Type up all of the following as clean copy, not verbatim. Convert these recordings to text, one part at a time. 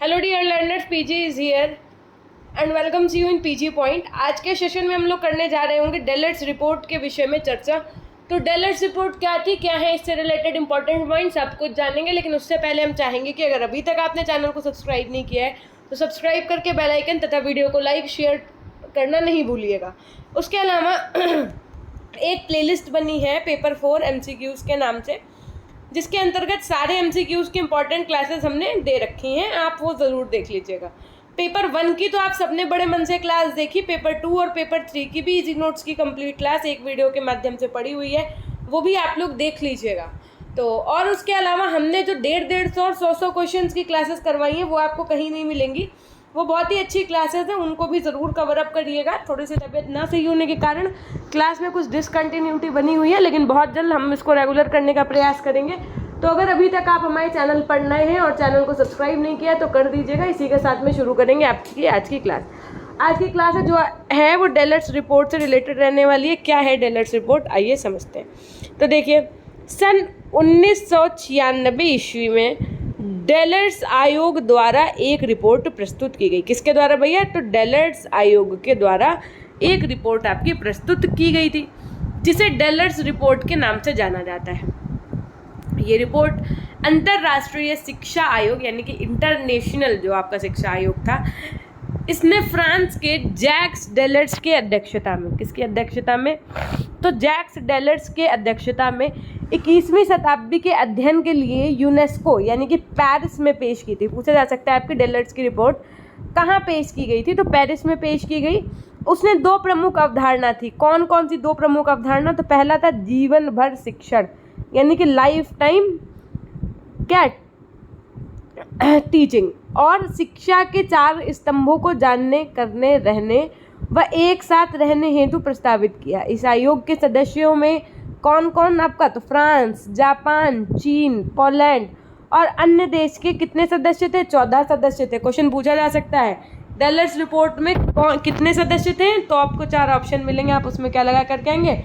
Hello dear learners, PG is here and welcome you in PG point. आज के session में हम लोग करने जा रहे होंगे डेलर्स रिपोर्ट के विषय में चर्चा। तो डेलर्स रिपोर्ट क्या थी, क्या है, इससे रिलेटेड इंपॉर्टेंट पॉइंट सब कुछ जानेंगे। लेकिन उससे पहले हम चाहेंगे कि अगर अभी तक आपने चैनल को सब्सक्राइब नहीं किया है तो सब्सक्राइब करके बेल आइकन तथा वीडियो को लाइक शेयर करना नहीं भूलिएगा। उसके अलावा एक प्लेलिस्ट बनी है पेपर 4 MCQs के नाम से, जिसके अंतर्गत सारे MCQs की इंपॉर्टेंट क्लासेस हमने दे रखी हैं, आप वो ज़रूर देख लीजिएगा। पेपर 1 की तो आप सबने बड़े मन से क्लास देखी, पेपर 2 और पेपर 3 की भी इजी नोट्स की कंप्लीट क्लास एक वीडियो के माध्यम से पड़ी हुई है, वो भी आप लोग देख लीजिएगा। तो और उसके अलावा हमने जो 150 और 100 क्वेश्चन की क्लासेस करवाई हैं वो आपको कहीं नहीं मिलेंगी। वो बहुत ही अच्छी क्लासेस हैं, उनको भी ज़रूर कवर अप करिएगा। थोड़ी सी तबीयत ना सही होने के कारण क्लास में कुछ डिसकंटिन्यूटी बनी हुई है, लेकिन बहुत जल्द हम इसको रेगुलर करने का प्रयास करेंगे। तो अगर अभी तक आप हमारे चैनल पर नए हैं और चैनल को सब्सक्राइब नहीं किया तो कर दीजिएगा। इसी के साथ में शुरू करेंगे आपकी आज की क्लास। आज की क्लास जो है वो डेलर्स रिपोर्ट से रिलेटेड रहने वाली है। क्या है डेलर्स रिपोर्ट, आइए समझते हैं। तो देखिए, सन 1996 ईस्वी में डेलर्स आयोग द्वारा एक रिपोर्ट प्रस्तुत की गई। किसके द्वारा भैया? तो डेलर्स आयोग के द्वारा एक रिपोर्ट आपकी प्रस्तुत की गई थी, जिसे डेलर्स रिपोर्ट के नाम से जाना जाता है। ये रिपोर्ट अंतर्राष्ट्रीय शिक्षा आयोग यानी कि इंटरनेशनल जो आपका शिक्षा आयोग था, इसने फ्रांस के जैक्स डेलर्स के अध्यक्षता में, किसकी अध्यक्षता में? तो जैक्स डेलर्स के अध्यक्षता में 21वीं शताब्दी के अध्ययन के लिए यूनेस्को यानी कि पेरिस में पेश की थी। पूछा जा सकता है आपकी डेलर्स की रिपोर्ट कहाँ पेश की गई थी? तो पेरिस में पेश की गई। उसने दो प्रमुख अवधारणा थी। कौन कौन सी दो प्रमुख अवधारणा? तो पहला था जीवन भर शिक्षण यानी कि लाइफ टाइम क्या टीचिंग, और शिक्षा के 4 स्तंभों को जानने, करने, रहने व एक साथ रहने हेतु प्रस्तावित किया। इस आयोग के सदस्यों में कौन कौन आपका? तो फ्रांस, जापान, चीन, पोलैंड और अन्य देश के कितने सदस्य थे? 14 सदस्य थे। क्वेश्चन पूछा जा सकता है डेलर्स रिपोर्ट में कितने सदस्य थे? तो आपको 4 ऑप्शन मिलेंगे, आप उसमें क्या लगा करके आएंगे?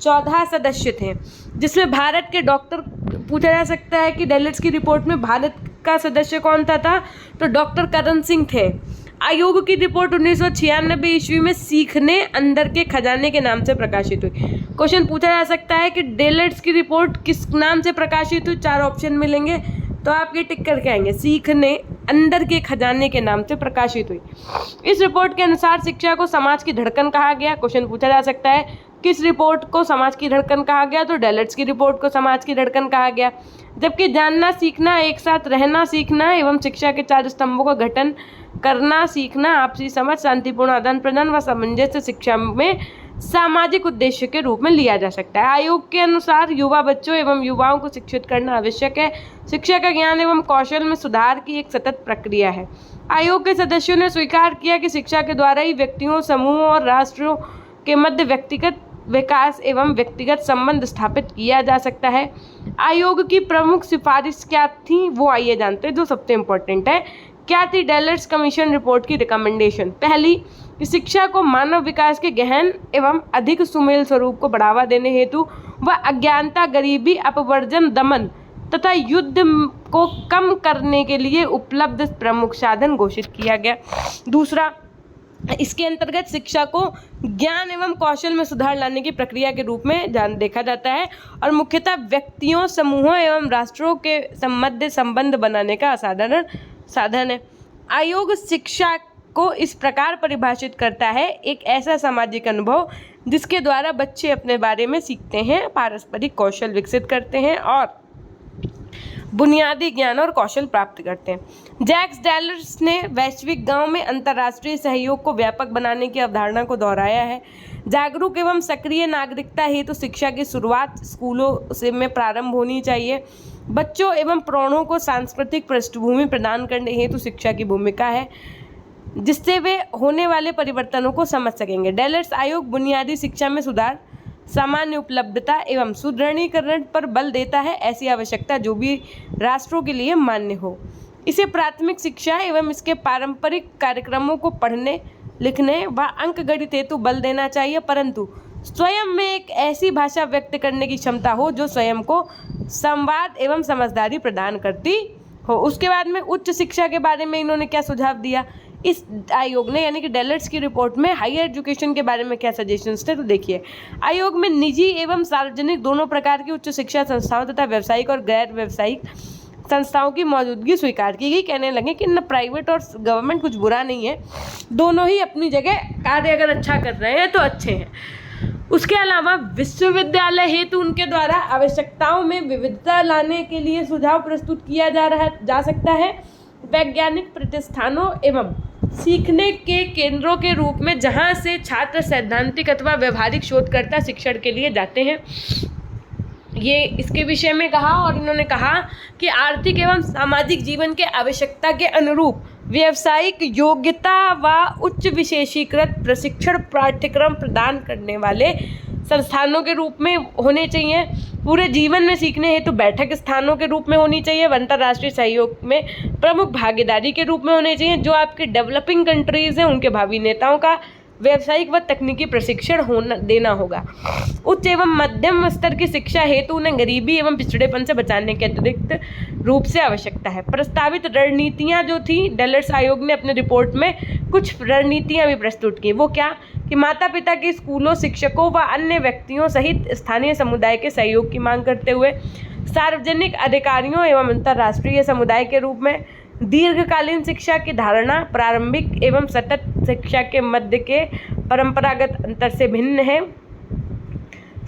14 सदस्य थे, जिसमें भारत के डॉक्टर, पूछा जा सकता है कि डेलर्स की रिपोर्ट में भारत का सदस्य कौन था? तो डॉक्टर करण सिंह थे। आयोग की रिपोर्ट 1996 ईस्वी में सीखने अंदर के खजाने के नाम से प्रकाशित हुई। क्वेश्चन पूछा जा सकता है कि डेलर्स की रिपोर्ट किस नाम से प्रकाशित हुई? 4 ऑप्शन मिलेंगे, तो आप ये टिक करके आएंगे, सीखने अंदर के खजाने के नाम से प्रकाशित हुई। इस रिपोर्ट के अनुसार शिक्षा को समाज की धड़कन कहा गया। क्वेश्चन पूछा जा सकता है किस रिपोर्ट को समाज की धड़कन कहा गया? तो डेलर्स की रिपोर्ट को समाज की धड़कन कहा गया। जबकि जानना, सीखना, एक साथ रहना सीखना एवं शिक्षा के 4 स्तंभों का गठन करना सीखना, आपसी समझ, शांतिपूर्ण आदान प्रदान व सामंजस्य शिक्षा में सामाजिक उद्देश्य के रूप में लिया जा सकता है। आयोग के अनुसार युवा बच्चों एवं युवाओं को शिक्षित करना आवश्यक है। शिक्षा का ज्ञान एवं कौशल में सुधार की एक सतत प्रक्रिया है। आयोग के सदस्यों ने स्वीकार किया कि शिक्षा के द्वारा ही व्यक्तियों, समूहों और राष्ट्रों के मध्य व्यक्तिगत विकास एवं व्यक्तिगत संबंध स्थापित किया जा सकता है। आयोग की प्रमुख सिफारिश क्या थी वो आइए जानते हैं, जो सबसे इम्पोर्टेंट है। क्या थी डेलर्स कमीशन रिपोर्ट की रिकमेंडेशन? पहली, कि शिक्षा को मानव विकास के गहन एवं अधिक सुमेल स्वरूप को बढ़ावा देने हेतु व अज्ञानता, गरीबी, अपवर्जन, दमन तथा युद्ध को कम करने के लिए उपलब्ध प्रमुख साधन घोषित किया गया। दूसरा, इसके अंतर्गत शिक्षा को ज्ञान एवं कौशल में सुधार लाने की प्रक्रिया के रूप में देखा जाता है और मुख्यतः व्यक्तियों, समूहों एवं राष्ट्रों के मध्य संबंध बनाने का असाधारण साधन है। आयोग शिक्षा को इस प्रकार परिभाषित करता है, एक ऐसा सामाजिक अनुभव जिसके द्वारा बच्चे अपने बारे में सीखते हैं, पारस्परिक कौशल विकसित करते हैं और बुनियादी ज्ञान और कौशल प्राप्त करते हैं। जैक्स डेलर्स ने वैश्विक गांव में अंतर्राष्ट्रीय सहयोग को व्यापक बनाने की अवधारणा को दोहराया है। जागरूक एवं सक्रिय नागरिकता हेतु तो शिक्षा की शुरुआत स्कूलों से में प्रारंभ होनी चाहिए। बच्चों एवं प्रौढ़ों को सांस्कृतिक पृष्ठभूमि प्रदान करने हेतु शिक्षा की भूमिका है, जिससे वे होने वाले परिवर्तनों को समझ सकेंगे। डेलर्स आयोग बुनियादी शिक्षा में सुधार, सामान्य उपलब्धता एवं सुदृढ़ीकरण पर बल देता है, ऐसी आवश्यकता जो भी राष्ट्रों के लिए मान्य हो। इसे प्राथमिक शिक्षा एवं इसके पारंपरिक कार्यक्रमों को पढ़ने, लिखने व अंकगणित हेतु बल देना चाहिए, परंतु स्वयं में एक ऐसी भाषा व्यक्त करने की क्षमता हो जो स्वयं को संवाद एवं समझदारी प्रदान करती हो। उसके बाद में उच्च शिक्षा के बारे में इन्होंने क्या सुझाव दिया इस आयोग ने, यानी कि डेलर्ट्स की रिपोर्ट में हायर एजुकेशन के बारे में क्या सजेशंस थे, तो देखिए आयोग में निजी एवं सार्वजनिक दोनों प्रकार की उच्च शिक्षा संस्थाओं तथा व्यावसायिक और गैर व्यावसायिक संस्थाओं की मौजूदगी स्वीकार की गई। कहने लगे कि न प्राइवेट और गवर्नमेंट कुछ बुरा नहीं है, दोनों ही अपनी जगह कार्य अगर अच्छा कर रहे हैं तो अच्छे हैं। उसके अलावा विश्वविद्यालय हेतु उनके द्वारा आवश्यकताओं में विविधता लाने के लिए सुझाव प्रस्तुत किया जा सकता है। वैज्ञानिक प्रतिष्ठानों एवं सीखने के केंद्रों के रूप में जहां से छात्र सैद्धांतिक अथवा व्यवहारिक शोधकर्ता शिक्षण के लिए जाते हैं, ये इसके विषय में कहा। और इन्होंने कहा कि आर्थिक एवं सामाजिक जीवन के आवश्यकता के अनुरूप व्यावसायिक योग्यता व उच्च विशेषीकृत प्रशिक्षण पाठ्यक्रम प्रदान करने वाले संस्थानों के रूप में होने चाहिए। पूरे जीवन में सीखने हेतु बैठक स्थानों के रूप में होनी चाहिए। अंतर्राष्ट्रीय सहयोग में प्रमुख भागीदारी के रूप में होने चाहिए। जो आपके डेवलपिंग कंट्रीज़ हैं उनके भावी नेताओं का व्यावसायिक व तकनीकी प्रशिक्षण देना होगा। उच्च एवं मध्यम स्तर की शिक्षा हेतु उन्हें गरीबी एवं पिछड़ेपन से बचाने के अतिरिक्त रूप से आवश्यकता है। प्रस्तावित रणनीतियां जो थी, डेलर्ट्स आयोग ने अपने रिपोर्ट में कुछ रणनीतियां भी प्रस्तुत की। वो क्या कि माता पिता के स्कूलों, शिक्षकों व अन्य व्यक्तियों सहित स्थानीय समुदाय के सहयोग की मांग करते हुए सार्वजनिक अधिकारियों एवं अंतर्राष्ट्रीय समुदाय के रूप में दीर्घकालीन शिक्षा की धारणा प्रारंभिक एवं सतत शिक्षा के मध्य के परंपरागत अंतर से भिन्न है।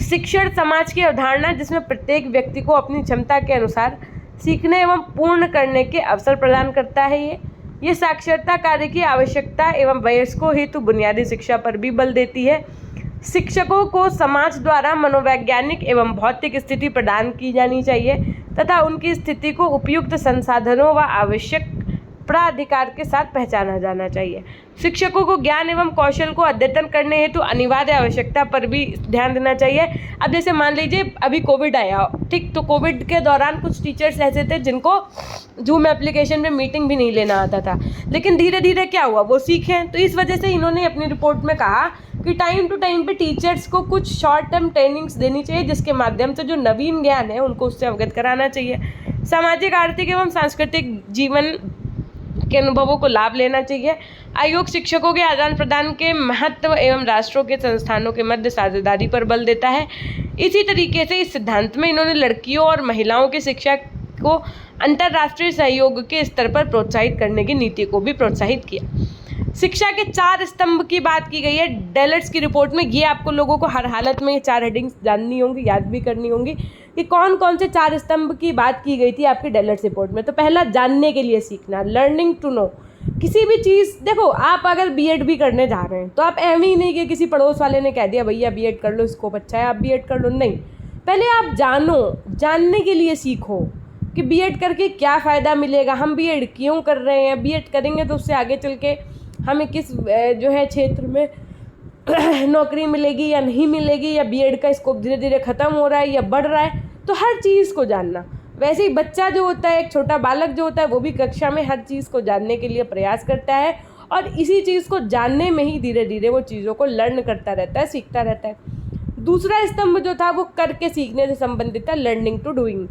शिक्षण समाज की अवधारणा जिसमें प्रत्येक व्यक्ति को अपनी क्षमता के अनुसार सीखने एवं पूर्ण करने के अवसर प्रदान करता है। ये साक्षरता कार्य की आवश्यकता एवं वयस्कों हेतु बुनियादी शिक्षा पर भी बल देती है। शिक्षकों को समाज द्वारा मनोवैज्ञानिक एवं भौतिक स्थिति प्रदान की जानी चाहिए तथा उनकी स्थिति को उपयुक्त संसाधनों व आवश्यक प्राधिकार के साथ पहचाना जाना चाहिए। शिक्षकों को ज्ञान एवं कौशल को अद्यतन करने हेतु अनिवार्य आवश्यकता पर भी ध्यान देना चाहिए। अब जैसे मान लीजिए अभी कोविड आया, ठीक, तो कोविड के दौरान कुछ टीचर्स ऐसे थे जिनको जूम एप्लीकेशन में मीटिंग भी नहीं लेना आता था, लेकिन धीरे धीरे क्या हुआ, वो सीखे। तो इस वजह से इन्होंने अपनी रिपोर्ट में कहा कि टाइम टू टाइम पे टीचर्स को कुछ शॉर्ट टर्म ट्रेनिंग्स देनी चाहिए, जिसके माध्यम से जो नवीन ज्ञान है उनको उससे अवगत कराना चाहिए। सामाजिक, आर्थिक एवं सांस्कृतिक जीवन के अनुभवों को लाभ लेना चाहिए। आयोग शिक्षकों के आदान प्रदान के महत्व एवं राष्ट्रों के संस्थानों के मध्य साझेदारी पर बल देता है। इसी तरीके से इस सिद्धांत में इन्होंने लड़कियों और महिलाओं की शिक्षा को अंतर्राष्ट्रीय सहयोग के स्तर पर प्रोत्साहित करने की नीति को भी प्रोत्साहित किया। शिक्षा के 4 स्तंभ की बात की गई है डेलर्ट्स की रिपोर्ट में। ये आपको लोगों को हर हालत में ये 4 हेडिंग्स जाननी होंगी, याद भी करनी होंगी कि कौन कौन से 4 स्तंभ की बात की गई थी आपकी डेलर्ट्स रिपोर्ट में। तो पहला, जानने के लिए सीखना, लर्निंग टू नो। किसी भी चीज़, देखो आप अगर बीएड भी करने जा रहे हैं तो आप एम ही नहीं कि किसी पड़ोस वाले ने कह दिया भैया बीएड कर लो, स्कोप अच्छा है आप बीएड कर लो, नहीं। पहले आप जानो, जानने के लिए सीखो कि बीएड करके क्या फ़ायदा मिलेगा, हम बीएड क्यों कर रहे हैं, बीएड करेंगे तो उससे आगे चल के हमें किस जो है क्षेत्र में नौकरी मिलेगी या नहीं मिलेगी, या बीएड का स्कोप धीरे धीरे ख़त्म हो रहा है या बढ़ रहा है। तो हर चीज़ को जानना। वैसे ही बच्चा जो होता है, एक छोटा बालक जो होता है, वो भी कक्षा में हर चीज़ को जानने के लिए प्रयास करता है और इसी चीज़ को जानने में ही धीरे धीरे वो चीज़ों को लर्न करता रहता है, सीखता रहता है। दूसरा स्तंभ जो था वो करके सीखने से संबंधित था, लर्निंग टू डूइंग,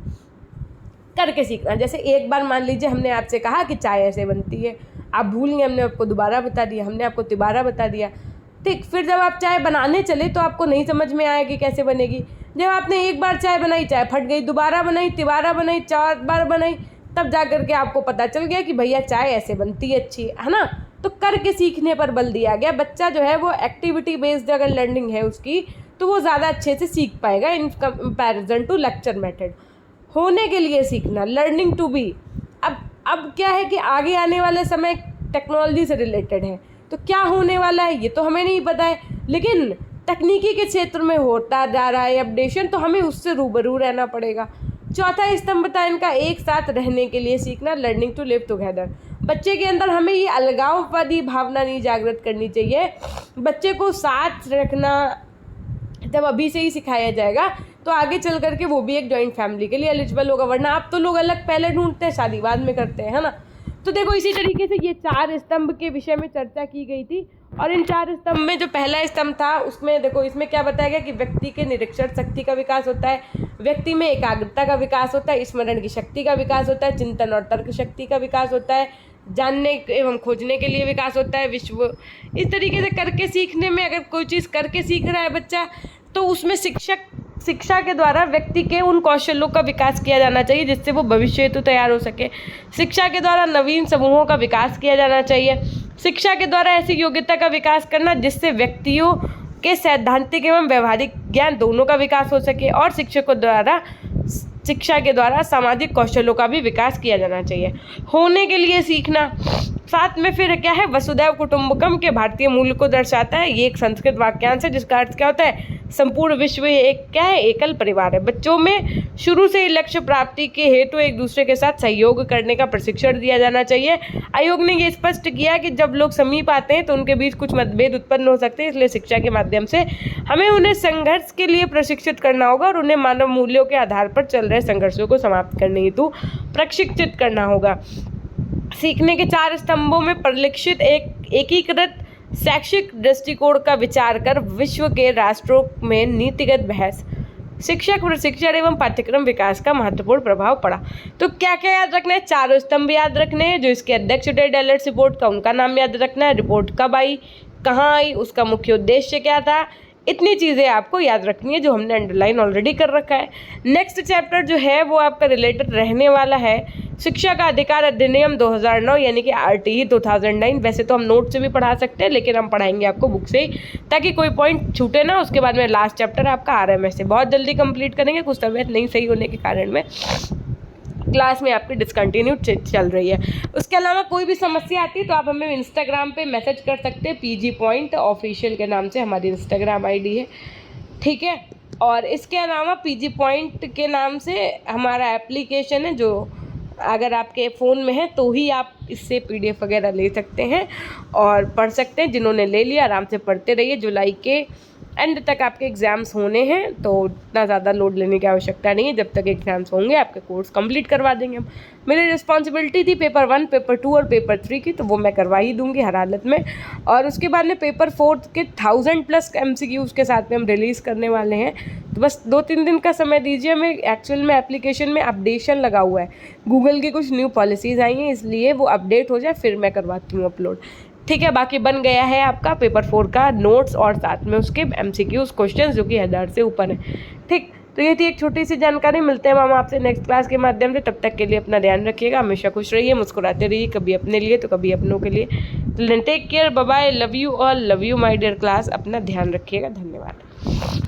करके सीखना। जैसे एक बार मान लीजिए हमने आपसे कहा कि चाय ऐसे बनती है, आप भूल गए, हमने आपको दोबारा बता दिया, हमने आपको तिबारा बता दिया, ठीक। फिर जब आप चाय बनाने चले तो आपको नहीं समझ में आया कि कैसे बनेगी। जब आपने एक बार चाय बनाई, चाय फट गई, दोबारा बनाई, तिबारा बनाई, 4 बार बनाई, तब जा कर के आपको पता चल गया कि भैया चाय ऐसे बनती है, अच्छी है ना। तो करके सीखने पर बल दिया गया। बच्चा जो है वो एक्टिविटी बेस्ड अगर लर्निंग है उसकी, तो वो ज़्यादा अच्छे से सीख पाएगा in comparison to lecture method. होने के लिए सीखना, लर्निंग टू बी। अब क्या है कि आगे आने वाले समय टेक्नोलॉजी से रिलेटेड है, तो क्या होने वाला है ये तो हमें नहीं पता है, लेकिन तकनीकी के क्षेत्र में होता जा रहा है अपडेशन, तो हमें उससे रूबरू रहना पड़ेगा। चौथा स्तंभ था इनका, एक साथ रहने के लिए सीखना, लर्निंग टू लिव टुगेदर। बच्चे के अंदर हमें ये अलगाववादी भावना नहीं जागृत करनी चाहिए। बच्चे को साथ रखना जब अभी से ही सिखाया जाएगा तो आगे चल करके वो भी एक जॉइंट फैमिली के लिए एलिजिबल होगा, वरना आप तो लोग अलग पहले ढूंढते हैं, शादी बाद में करते हैं, है ना। तो देखो इसी तरीके से ये 4 स्तंभ के विषय में चर्चा की गई थी और इन 4 स्तंभ में जो पहला स्तंभ था उसमें देखो, इसमें क्या बताया गया कि व्यक्ति के निरीक्षण शक्ति का विकास होता है, व्यक्ति में एकाग्रता का विकास होता है, स्मरण की शक्ति का विकास होता है, चिंतन और तर्क शक्ति का विकास होता है, जानने एवं खोजने के लिए विकास होता है, विश्व इस तरीके से करके सीखने में, अगर कोई चीज़ करके सीख रहा है बच्चा तो उसमें शिक्षा के द्वारा व्यक्ति के उन कौशलों का विकास किया जाना चाहिए जिससे वो भविष्य हेतु तैयार हो सके। शिक्षा के द्वारा नवीन समूहों का विकास किया जाना चाहिए। शिक्षा के द्वारा ऐसी योग्यता का विकास करना जिससे व्यक्तियों के सैद्धांतिक एवं व्यवहारिक ज्ञान दोनों का विकास हो सके। और शिक्षा के द्वारा सामाजिक कौशलों का भी विकास किया जाना चाहिए। होने के लिए सीखना, साथ में फिर क्या है, वसुधैव कुटुंबकम के भारतीय मूल्य को दर्शाता है। ये एक संस्कृत वाक्यांश है जिसका अर्थ क्या होता है, संपूर्ण विश्व एक क्या है, एकल परिवार है। बच्चों में शुरू से ही लक्ष्य प्राप्ति के हेतु एक दूसरे के साथ सहयोग करने का प्रशिक्षण दिया जाना चाहिए। आयोग ने ये स्पष्ट किया कि जब लोग समीप आते हैं तो उनके बीच कुछ मतभेद उत्पन्न हो सकते हैं, इसलिए शिक्षा के माध्यम से हमें उन्हें संघर्ष के लिए प्रशिक्षित करना होगा और उन्हें मानव मूल्यों के आधार पर चल रहे संघर्षों को समाप्त करने हेतु प्रशिक्षित करना होगा। सीखने के 4 स्तंभों में परिलक्षित एक एकीकृत शैक्षिक दृष्टिकोण का विचार कर विश्व के राष्ट्रों में नीतिगत बहस, शिक्षक प्रशिक्षण एवं पाठ्यक्रम विकास का महत्वपूर्ण प्रभाव पड़ा। तो क्या क्या याद रखना है, 4 स्तंभ याद रखने हैं। जो इसके अध्यक्ष थे डेलर्स रिपोर्ट का, उनका नाम याद रखना है। रिपोर्ट कब आई, कहाँ आई, उसका मुख्य उद्देश्य क्या था, इतनी चीज़ें आपको याद रखनी है जो हमने अंडरलाइन ऑलरेडी कर रखा है। नेक्स्ट चैप्टर जो है वो आपका रिलेटेड रहने वाला है शिक्षा का अधिकार अधिनियम 2009 यानी कि RTE 2009। वैसे तो हम नोट से भी पढ़ा सकते हैं लेकिन हम पढ़ाएंगे आपको बुक से ही, ताकि कोई पॉइंट छूटे ना। उसके बाद में लास्ट चैप्टर आपका RMS से बहुत जल्दी कंप्लीट करेंगे, कुछ तबीयत नहीं सही होने के कारण में क्लास में आपकी डिसकंटिन्यू चल रही है। उसके अलावा कोई भी समस्या आती है तो आप हमें इंस्टाग्राम पे मैसेज कर सकते हैं, PG पॉइंट ऑफिशियल के नाम से हमारी इंस्टाग्राम ID है, ठीक है। और इसके अलावा PG पॉइंट के नाम से हमारा एप्लीकेशन है, जो अगर आपके फ़ोन में है तो ही आप इससे PDF वगैरह ले सकते हैं और पढ़ सकते हैं। जिन्होंने ले लिया आराम से पढ़ते रहिए। जुलाई के एंड तक आपके एग्ज़ाम्स होने हैं तो इतना ज़्यादा लोड लेने की आवश्यकता नहीं है। जब तक एग्ज़ाम्स होंगे आपके कोर्स कंप्लीट करवा देंगे हम। मेरी रिस्पॉन्सिबिलिटी थी पेपर 1, पेपर 2 और पेपर 3 की, तो वो मैं करवा ही दूंगी हर हालत में। और उसके बाद में पेपर 4 के 1000+ MCQs के साथ में हम रिलीज़ करने वाले हैं। तो बस 2-3 दिन का समय दीजिए हमें। एक्चुअल में एप्लीकेशन में अपडेशन लगा हुआ है, गूगल की कुछ न्यू पॉलिसीज़ आई हैं, इसलिए वो अपडेट हो जाए फिर मैं करवाती हूँ अपलोड, ठीक है। बाकी बन गया है आपका पेपर 4 का नोट्स और साथ में उसके MCQs क्वेश्चन जो कि 1000 से ऊपर है, ठीक। तो ये थी एक छोटी सी जानकारी। मिलते हैं हम आपसे नेक्स्ट क्लास के माध्यम से। तब तक के लिए अपना ध्यान रखिएगा, हमेशा खुश रहिए, मुस्कुराते रहिए, कभी अपने लिए तो कभी अपनों के लिए। Take care, bye bye, love you all, love you my dear class. अपना ध्यान रखिएगा, धन्यवाद।